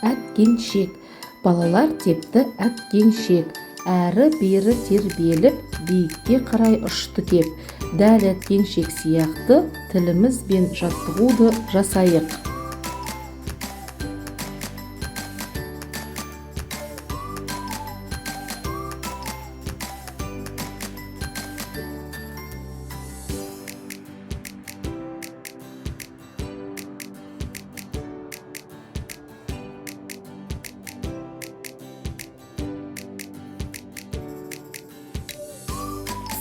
әткеншек. Балалар тепті әткеншек. Әрі-бері тербеліп, биікке қарай ұшты кеп. Дәл әткеншек сияқты тілімізбен жаттығуды жасайық.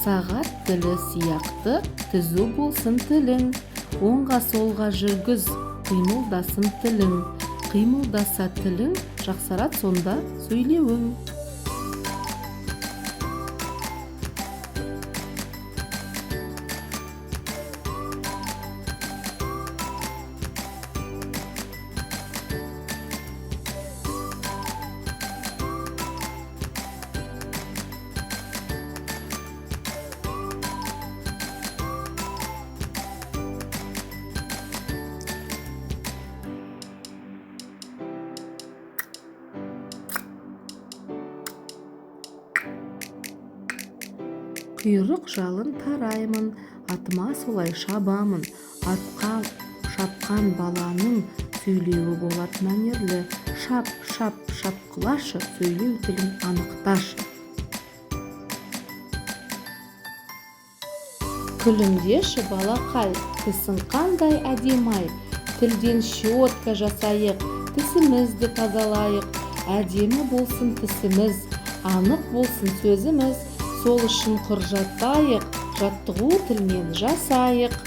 Сағат тілі сияқты түзу болсын тілің, оңға солға жүргіз, қимылдасын тілің. Қимылдаса тілің, жақсарат сонда сөйлеуің. Құйрық жалын тараймын, атыма солай шабамын. Атқа шапқан баланың сөйлеуі болады мәнерлі. Шап, шап, шапқылашы, сөйлеу тілін анықташы. Күлімдеші балақай, тісің қандай әдемай. Тілден щетка жасайық, тісімізді тазалайық. Әдемі болсын тісіміз, анық болсын сөзіміз. Сол үшін құр жаттайық, жаттығу тілмен жасайық.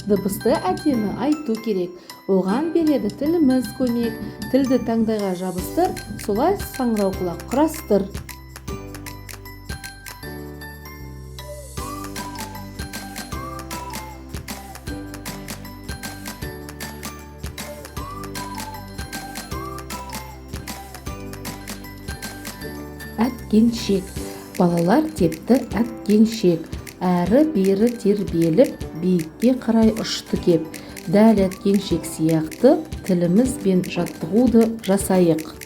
Дыбысты әдемі айту керек, оған береді тіліміз көмек. Тілді таңдайға жабыстыр, солай саңырауқұлақ құрастыр. Әткеншек. Балалар тепті әткеншек. Әрі-бері тербеліп, биікке қарай ұшты кеп. Дәл әткеншек сияқты тілімізбен жаттығуды жасайық.